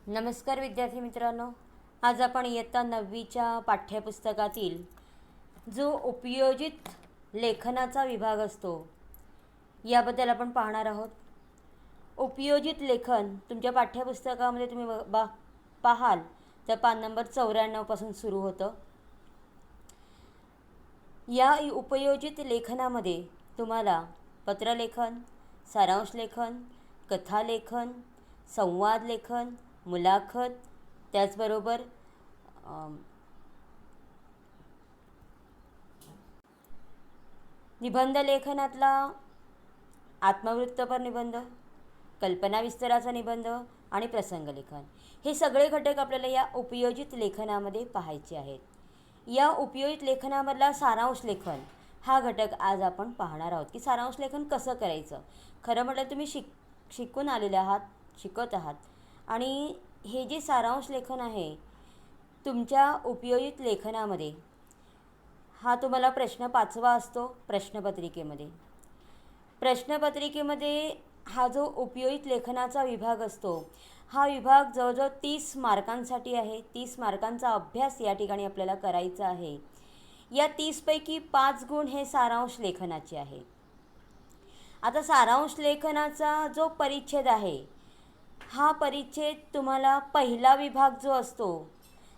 नमस्कार विद्यार्थी मित्रांनो, आज आपण इयत्ता 9वीच्या पाठ्यपुस्तकातील जो उपयोजित लेखनाचा विभाग असतो याबद्दल आपण पाहणार आहोत. उपयोजित लेखन तुमच्या पाठ्यपुस्तकामध्ये तुम्ही पाहाल तर पान नंबर 94 पासून सुरू होतं. या उपयोजित लेखनामध्ये तुम्हाला पत्रलेखन, सारांश लेखन, कथालेखन, संवाद लेखन, मुलाखत, त्याचबरोबर निबंध लेखनातला आत्मवृत्तपर निबंध, कल्पना विस्ताराचा निबंध आणि प्रसंगलेखन हे सगळे घटक आपल्याला या उपयोजित लेखनामध्ये पाहायचे आहेत. या उपयोजित लेखनामधला सारांश लेखन हा घटक आज आपण पाहणार आहोत की सारांश लेखन कसं करायचं. खरं म्हटलं तुम्ही शिकून आलेले आहात, शिकत आहात आणि हे जे सारांश लेखन आहे तुमच्या उपयोजित लेखनामध्ये हा तुम्हाला प्रश्न 5वा असतो. प्रश्नपत्रिकेमध्ये हा जो उपयोजित लेखनाचा विभाग असतो हा विभाग जवळजवळ 30 मार्कांसाठी आहे. 30 मार्कांचा अभ्यास या ठिकाणी आपल्याला करायचा आहे. या 30 पैकी 5 गुण हे सारांश लेखनाचे आहे. आता सारांश लेखनाचा जो परिच्छेद आहे हा परिच्छेद तुम्हाला पहिला विभाग जो असतो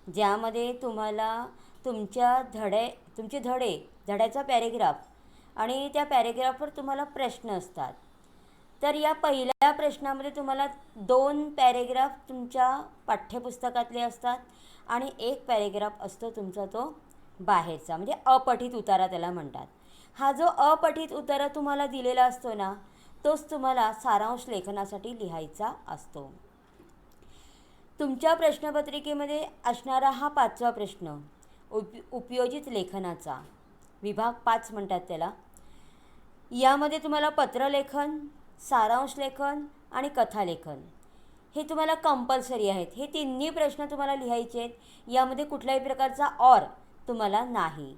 ज्यामध्ये तुम्हाला तुमचे धड्याचा पॅरेग्राफ आणि त्या पॅरेग्राफवर तुम्हाला प्रश्न असतात. तर या पहिल्या प्रश्नामध्ये तुम्हाला 2 पॅरेग्राफ तुमच्या पाठ्यपुस्तकातले असतात आणि 1 पॅरेग्राफ असतो तुमचा तो बाहेरचा, म्हणजे अपठित उतारा त्याला म्हणतात. हा जो अपठित उतारा तुम्हाला दिलेला असतो ना तोच तुम्हाला सारांश लेखनासाठी लिहायचा असतो. तुमच्या प्रश्नपत्रिकेमध्ये असणारा हा 5वा प्रश्न उपयोजित लेखनाचा विभाग 5 म्हणतात त्याला. यामध्ये तुम्हाला पत्रलेखन, सारांश लेखन आणि कथालेखन हे तुम्हाला कंपल्सरी आहेत. हे तिन्ही प्रश्न तुम्हाला लिहायचे आहेत. यामध्ये कुठल्याही प्रकारचा और तुम्हाला नाही.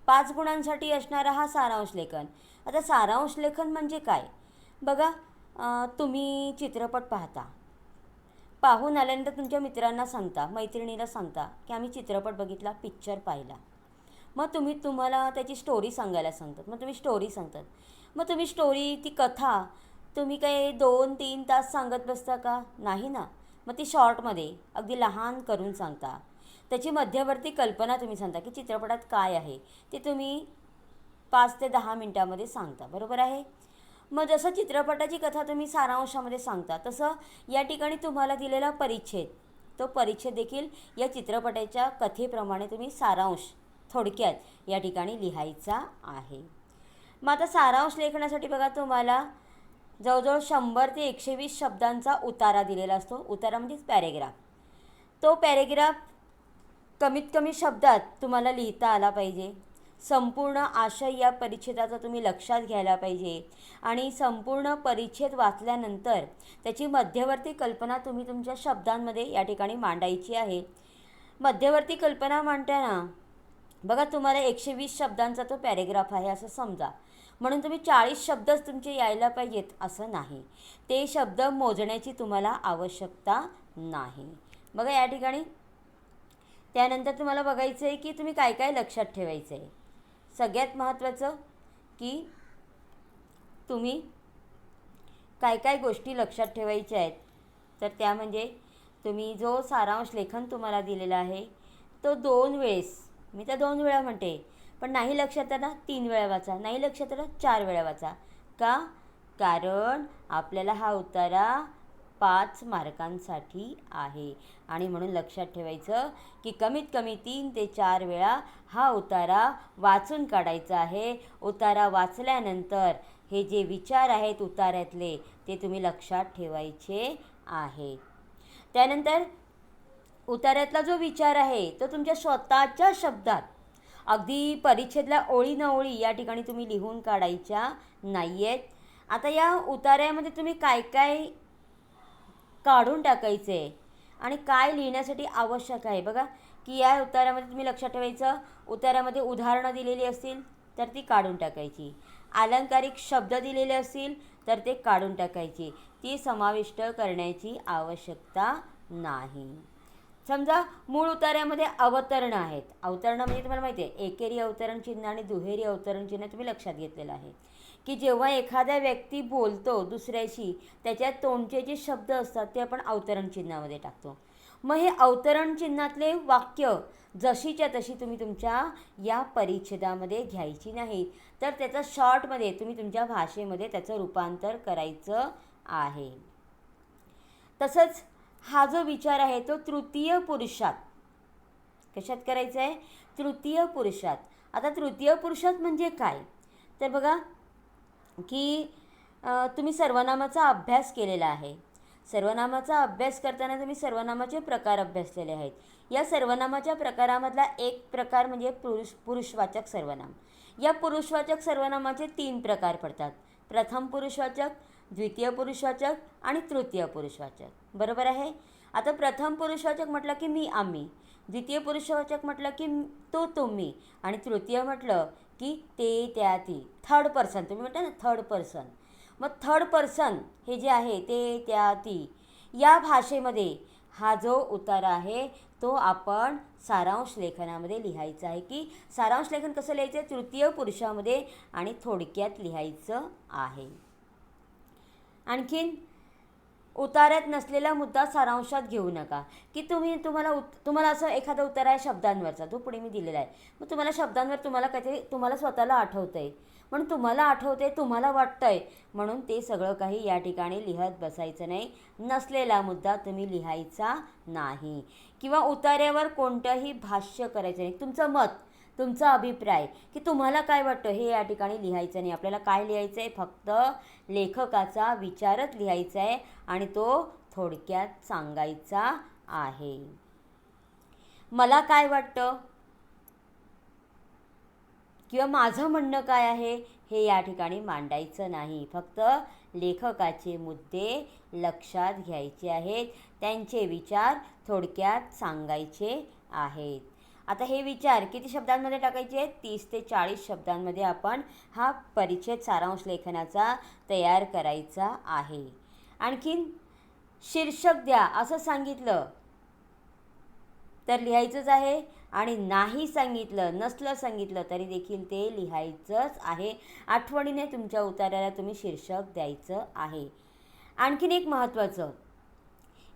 5 गुणांसाठी असणारा हा सारांश लेखन. आता सारांश लेखन म्हणजे काय बघा, तुम्ही चित्रपट पाहून आल्यानंतर तुमच्या मित्रांना सांगता, मैत्रिणीला सांगता की आम्ही चित्रपट बघितला, पिक्चर पाहिला. मग तुम्हाला त्याची स्टोरी सांगायला सांगतात. मग तुम्ही स्टोरी सांगतात. मग तुम्ही स्टोरी, ती कथा तुम्ही काही 2-3 तास सांगत बसता का? नाही ना. मग ती शॉर्टमध्ये अगदी लहान करून सांगता. त्याची मध्यवर्ती कल्पना तुम्ही सांगता की चित्रपटात काय आहे ते तुम्ही 5 ते 10 मिनटामध्ये सांगता. बरोबर आहे. मग जसं चित्रपटाची कथा तुम्ही सारांशामध्ये सांगता तसं या ठिकाणी तुम्हाला दिलेला परिच्छेद, तो परिच्छेद देखील या चित्रपटाच्या कथेप्रमाणे तुम्ही सारांश थोडक्यात या ठिकाणी लिहायचा आहे. मग आता सारांश लेखनासाठी बघा तुम्हाला जवळजवळ 100 ते 120 शब्दांचा उतारा दिलेला असतो. उतारा म्हणजेच पॅरेग्राफ. तो पॅरेग्राफ कमीत कमी शब्दात तुम्हाला लिहिता आला पाहिजे. संपूर्ण आशय या परिच्छेदाचा तुम्ही लक्षात घ्यायला पाहिजे आणि संपूर्ण परिच्छेद वाचल्यानंतर त्याची मध्यवर्ती कल्पना तुम्ही तुमच्या शब्दांमध्ये या ठिकाणी मांडायची आहे. मध्यवर्ती कल्पना मांडताना बघा तुम्हाला 120 शब्दांचा तो पॅरेग्राफ आहे असं समजा, म्हणून तुम्ही 40 शब्दच तुमचे यायला पाहिजेत असं नाही. ते शब्द मोजण्याची तुम्हाला आवश्यकता नाही. बघा या ठिकाणी त्यानंतर तुम्हाला बघायचं आहे की तुम्ही काय काय लक्षात ठेवायचं आहे. सगळ्यात महत्त्वाचं की तुम्ही काय काय गोष्टी लक्षात ठेवायच्या आहेत. तर त्या म्हणजे तुम्ही जो सारांश लेखन तुम्हाला दिलेला आहे तो 2 वेळेस, मी तर 2 वेळा म्हणते, पण नाही लक्षात आला 3 वेळा वाचा, नाही लक्षात आला 4 वेळा वाचा. का? कारण आपल्याला हा उतारा 5 मार्कांसाठी आहे आणि म्हणून लक्षात ठेवायचं की कमीत कमी 3 ते 4 वेळा हा उतारा वाचून काढायचा आहे. उतारा वाचल्यानंतर हे जे विचार आहेत उतार्यातले ते तुम्ही लक्षात ठेवायचे आहे. त्यानंतर उतार्यातला जो विचार आहे तो तुमच्या स्वतःच्या शब्दात अगदी परिच्छेदला ओळी न ओळी या ठिकाणी तुम्ही लिहून काढायच्या नाही आहेत. आता या उतार्यामध्ये तुम्ही काय काय काढून टाकायचे आणि काय लिहिण्यासाठी आवश्यक आहे बघा की या उतार्यामध्ये तुम्ही लक्षात ठेवायचं, उतार्यामध्ये उदाहरणं दिलेली असतील तर ती काढून टाकायची. अलंकारिक शब्द दिलेले असतील तर ते काढून टाकायची. ती समाविष्ट करण्याची आवश्यकता नाही. समजा मूळ उतार्यामध्ये अवतरण आहेत. अवतरण म्हणजे तुम्हाला माहिती आहे, एकेरी अवतरण चिन्ह आणि दुहेरी अवतरण चिन्ह तुम्ही लक्षात घेतलेलं आहे की जेव्हा एखादा व्यक्ती बोलतो दुसऱ्याशी, त्याच्यात तोंडचे जे शब्द असतात ते आपण अवतरण चिन्हामध्ये टाकतो. मग हे अवतरण चिन्हातले वाक्य जशीच्या तशी तुम्ही तुमच्या या परिच्छेदामध्ये घ्यायची नाहीत, तर त्याचं शॉर्टमध्ये तुम्ही तुमच्या भाषेमध्ये त्याचं रूपांतर करायचं आहे. तसंच हा जो विचार आहे तो तृतीय पुरुषात, कशात करायचा आहे? तृतीय पुरुषात. आता तृतीय पुरुषात म्हणजे काय? तर बघा की तुम्ही सर्वनामाचा अभ्यास केलेला आहे. सर्वनामाचा अभ्यास करताना तुम्ही सर्वनामाचे प्रकार अभ्यासलेले आहेत. या सर्वनामाच्या प्रकारामधला एक प्रकार म्हणजे पुरुषवाचक सर्वनाम. या पुरुषवाचक सर्वनामाचे 3 प्रकार पडतात. प्रथम पुरुषवाचक, द्वितीय पुरुषवाचक आणि तृतीय पुरुषवाचक. बरोबर आहे. आता प्रथम पुरुषवाचक म्हटलं की मी, आम्ही. द्वितीय पुरुषवाचक म्हटलं की तो, तुम्ही. आणि तृतीय म्हटलं की ते, त्या, ती. थर्ड पर्सन तुम्ही म्हटलं ना, थर्ड पर्सन. मग थर्ड पर्सन हे जे आहे ते, त्या, ती, या भाषेमध्ये हा जो उतारा आहे तो आपण सारांश लेखनामध्ये लिहायचा आहे. की सारांश लेखन कसं लिहायचं आहे? तृतीय पुरुषामध्ये आणि थोडक्यात लिहायचं आहे. आणखीन उतार्यात नसलेला मुद्दा सारांशात घेऊ नका. की तुम्हाला असं एखादा उतारा आहे शब्दांवरचा, तो पुढे मी दिलेला आहे. मग तुम्हाला शब्दांवर काहीतरी तुम्हाला स्वतःला आठवतं आहे, म्हणून तुम्हाला आठवतं आहे, तुम्हाला वाटतं आहे, म्हणून ते सगळं काही या ठिकाणी लिहत बसायचं नाही. नसलेला मुद्दा तुम्ही लिहायचा नाही. किंवा उतार्यावर कोणतंही भाष्य करायचं नाही. तुमचं मत, तुमचा अभिप्राय की तुम्हाला काय वाटतं हे या ठिकाणी लिहायचं नाही. आपल्याला काय लिहायचं आहे? फक्त लेखकाचा विचारच लिहायचा आहे आणि तो थोडक्यात सांगायचा आहे. मला काय वाटतं किंवा माझं म्हणणं काय आहे हे या ठिकाणी मांडायचं नाही. फक्त लेखकाचे मुद्दे लक्षात घ्यायचे आहेत, त्यांचे विचार थोडक्यात सांगायचे आहेत. आता हे विचार किती शब्दांमध्ये टाकायचे आहेत? 30 ते 40 शब्दांमध्ये आपण हा परिच्छेद सारांश लेखनाचा तयार करायचा आहे. आणखीन शीर्षक द्या असं सांगितलं तर लिहायचंच आहे, आणि नाही सांगितलं, नसलं सांगितलं तरी देखील ते लिहायचंच आहे. आठवणीने तुमच्या उतार्याला तुम्ही शीर्षक द्यायचं आहे. आणखीन एक महत्त्वाचं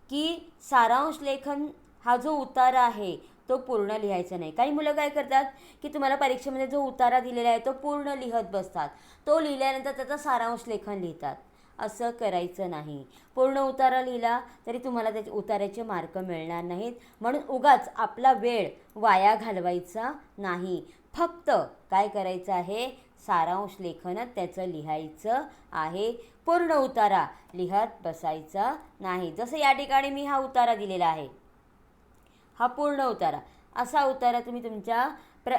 की सारांश लेखन हा जो उतारा आहे तो पूर्ण लिहायचा नाही. काही मुलं काय करतात की तुम्हाला परीक्षेमध्ये जो उतारा दिलेला आहे तो पूर्ण लिहत बसतात. तो लिहिल्यानंतर त्याचा सारांश लेखन लिहितात. असं करायचं नाही. पूर्ण उतारा लिहिला तरी तुम्हाला त्याच्या उतार्याचे मार्क मिळणार नाहीत. म्हणून उगाच आपला वेळ वाया घालवायचा नाही. फक्त काय करायचं आहे? सारांश लेखनच त्याचं लिहायचं आहे. पूर्ण उतारा लिहत बसायचा नाही. जसं या ठिकाणी मी हा उतारा दिलेला आहे, हा पूर्ण उतारा. असा उतारा तुम्ही तुमच्या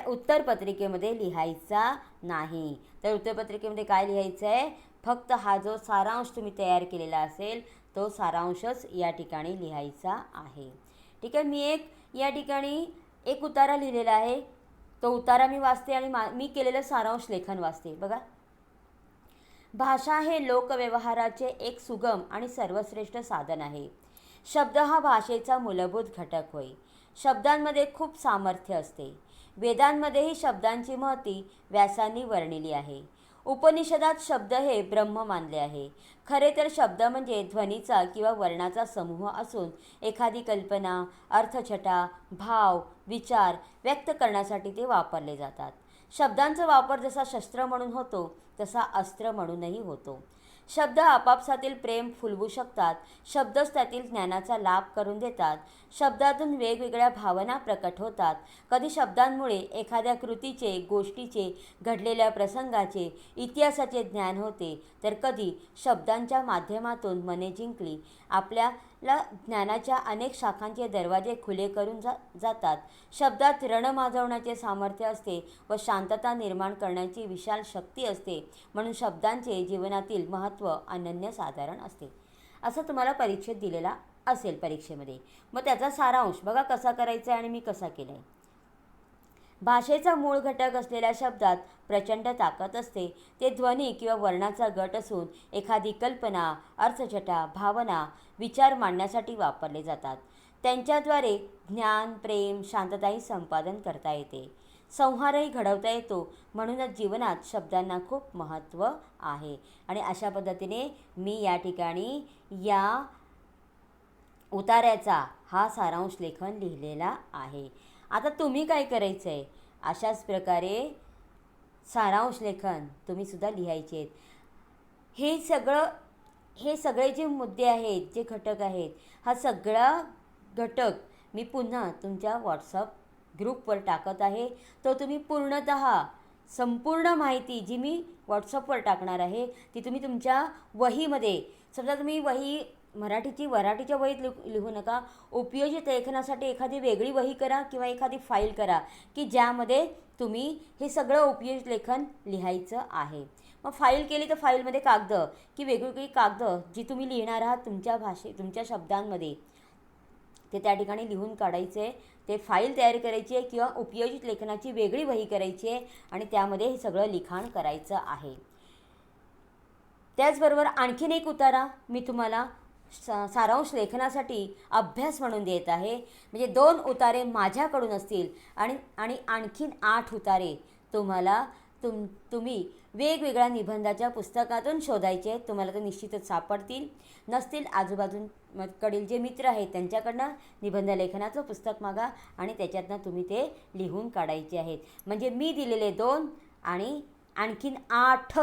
उत्तरपत्रिकेमध्ये लिहायचा नाही. तर उत्तरपत्रिकेमध्ये काय लिहायचं आहे? फक्त हा जो सारांश तुम्ही तयार केलेला असेल तो सारांशच या ठिकाणी लिहायचा आहे. ठीक आहे. मी या ठिकाणी एक उतारा लिहिलेला आहे. तो उतारा मी वाचते आणि मी केलेलं सारांश लेखन वाचते. बघा, भाषा हे लोकव्यवहाराचे एक सुगम आणि सर्वश्रेष्ठ साधन आहे. शब्द हा भाषेचा मूलभूत घटक होय. शब्दांमध्ये खूप सामर्थ्य असते. वेदांमध्येही शब्दांची महती व्यासांनी वर्णिली आहे. उपनिषदात शब्द हे ब्रह्म मानले आहे. खरे तर शब्द म्हणजे ध्वनीचा किंवा वर्णाचा समूह असून एखादी कल्पना, अर्थछटा, भाव, विचार व्यक्त करण्यासाठी ते वापरले जातात. शब्दांचा वापर जसा शस्त्र म्हणून होतो तसा अस्त्र म्हणूनही होतो. शब्द आपापसातील प्रेम फुलवू शकतात. शब्दच त्यातील ज्ञानाचा लाभ करून देतात. शब्दातून वेगवेगळ्या भावना प्रकट होतात. कधी शब्दांमुळे एखाद्या कृतीचे, गोष्टीचे, घडलेल्या प्रसंगाचे, इतिहासाचे ज्ञान होते, तर कधी शब्दांच्या माध्यमातून मने जिंकली आपल्याला ज्ञानाच्या अनेक शाखांचे दरवाजे खुले करून जातात. शब्दात रण माजवण्याचे सामर्थ्य असते व शांतता निर्माण करण्याची विशाल शक्ती असते. म्हणून शब्दांचे जीवनातील महत्त्व अनन्यसाधारण असते. असं तुम्हाला परीक्षेत दिलेला असेल परीक्षेमध्ये. मग त्याचा सारांश बघा कसा करायचा आहे आणि मी कसा केला आहे. भाषेचा मूळ घटक असलेल्या शब्दात प्रचंड ताकद असते. ते ध्वनी किंवा वर्णाचा गट असून एखादी कल्पना, अर्थछटा, भावना, विचार मांडण्यासाठी वापरले जातात. त्यांच्याद्वारे ज्ञान, प्रेम, शांतताही संपादन करता येते. संहारही घडवता येतो. म्हणूनच जीवनात शब्दांना खूप महत्त्व आहे. आणि अशा पद्धतीने मी या ठिकाणी या उतार्याचा हा सारांश लेखन लिहिलेला आहे. आता तुम्ही काय करायचं आहे, अशाच प्रकारे सारांश लेखन तुम्हीसुद्धा लिहायचे आहेत. हे सगळे जे मुद्दे आहेत, जे घटक आहेत, हा सगळा घटक मी पुन्हा तुमच्या व्हॉट्सअप ग्रुपवर टाकत आहे. तो तुम्ही संपूर्ण माहिती जी मी व्हॉट्सअपवर टाकणार आहे ती तुम्ही तुमच्या वहीमध्ये, समजा तुम्ही वही मराठीच्या वहीत लिहू नका. उपयोजित लेखनासाठी एखादी वेगळी वही करा किंवा एखादी फाईल करा की ज्यामध्ये तुम्ही हे सगळं उपयोजित लेखन लिहायचं आहे. मग फाईल केली तर फाईलमध्ये कागदं की वेगवेगळी कागदं जी तुम्ही लिहिणार आहात तुमच्या शब्दांमध्ये ते त्या ठिकाणी लिहून काढायचे. ते फाईल तयार करायची आहे किंवा उपयोजित लेखनाची वेगळी वही करायची आहे आणि त्यामध्ये हे सगळं लिखाण करायचं आहे. त्याचबरोबर आणखीन एक उतारा मी तुम्हाला सारांश लेखनासाठी अभ्यास म्हणून देत आहे. म्हणजे 2 उतारे माझ्याकडून असतील आणि आणखीन 8 उतारे तुम्ही वेगवेगळ्या निबंधाच्या पुस्तकातून शोधायचे. तुम्हाला ते निश्चितच सापडतील. नसतील आजूबाजूकडील जे मित्र आहेत त्यांच्याकडनं निबंध लेखनाचं पुस्तक मागा आणि त्याच्यातनं तुम्ही ते लिहून काढायचे आहेत. म्हणजे मी दिलेले 2 आणि आणखीन 8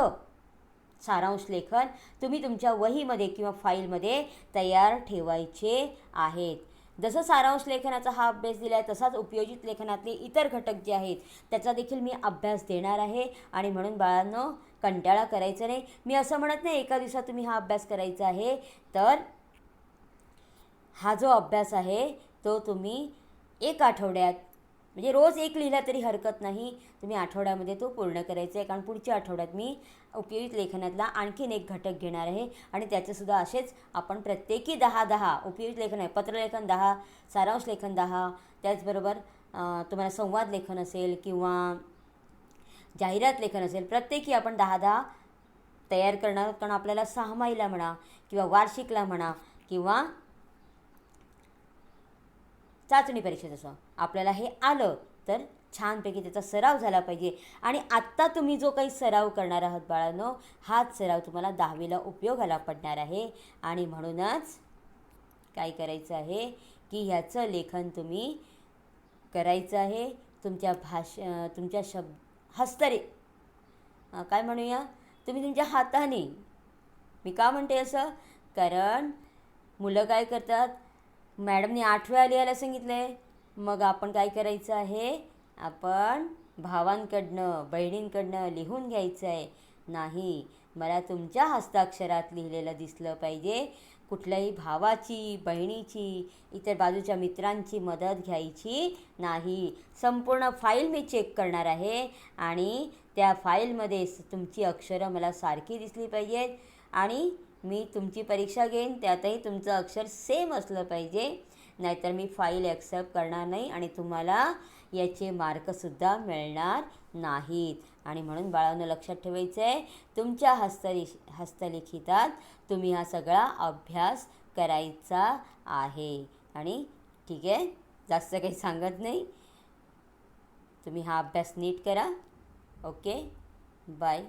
सारांश लेखन तुम्ही तुमच्या वहीमध्ये किंवा फाईलमध्ये तयार ठेवायचे आहेत. जसं सारांश लेखनाचा हा अभ्यास दिला आहे तसाच उपयोजित लेखनातले इतर घटक जे आहेत त्याचा देखील मी अभ्यास देणार आहे. आणि म्हणून बाळांनो, कंटाळा करायचं नाही. मी असं म्हणत नाही एका दिवसात तुम्ही हा अभ्यास करायचा आहे. तर हा जो अभ्यास आहे तो तुम्ही 1 आठवड्यात, म्हणजे रोज 1 लिहिला तरी हरकत नाही, तुम्ही आठवड्यामध्ये तो पूर्ण करायचा आहे. कारण पुढच्या आठवड्यात मी उपयोजित लेखनातला आणखीन एक घटक घेणार आहे आणि त्याचंसुद्धा असेच आपण प्रत्येकी 10-10 उपयोजित लेखन आहे, पत्रलेखन 10, सारांश लेखन 10, त्याचबरोबर तुम्हाला संवाद लेखन असेल किंवा जाहिरात लेखन असेल, प्रत्येकी आपण 10-10 तयार करणार. कारण आपल्याला 6 माहीला म्हणा किंवा वार्षिकला म्हणा किंवा चाचणी परीक्षा जसं आपल्याला हे आलं तर छानपैकी त्याचा सराव झाला पाहिजे. आणि आत्ता तुम्ही जो काही सराव करणार आहात बाळांनो, हाच सराव तुम्हाला 10वीला उपयोगाला पडणार आहे. आणि म्हणूनच काय करायचं आहे की ह्याचं लेखन तुम्ही करायचं आहे. तुमच्या काय म्हणूया, तुम्ही तुमच्या हाताने. मी का म्हणते असं, कारण मुलं काय करतात, मॅडमने 8 वेळा लिहायला सांगितलं आहे, मग आपण काय करायचं आहे, आपण भावांकडनं बहिणींकडनं लिहून घ्यायचं आहे. नाही, मला तुमच्या हस्ताक्षरात लिहिलेलं दिसलं पाहिजे. कुठल्याही भावाची, बहिणीची, इतर बाजूच्या मित्रांची मदत घ्यायची नाही. संपूर्ण फाईल मी चेक करणार आहे आणि त्या फाईलमध्ये तुमची अक्षरं मला सारखी दिसली पाहिजेत. आणि मी तुमची परीक्षा घेईन त्यातही तुमचं अक्षर सेम असलं पाहिजे. नाहीतर मी फाईल ॲक्सेप्ट करणार नाही आणि तुम्हाला याचे मार्कसुद्धा मिळणार नाहीत. आणि म्हणून बाळांनो, लक्षात ठेवायचं आहे, तुमच्या हस्तलिखितात तुम्ही हा सगळा अभ्यास करायचा आहे. आणि ठीक आहे, जास्त काही सांगत नाही, तुम्ही हा अभ्यास नीट करा. Okay, bye.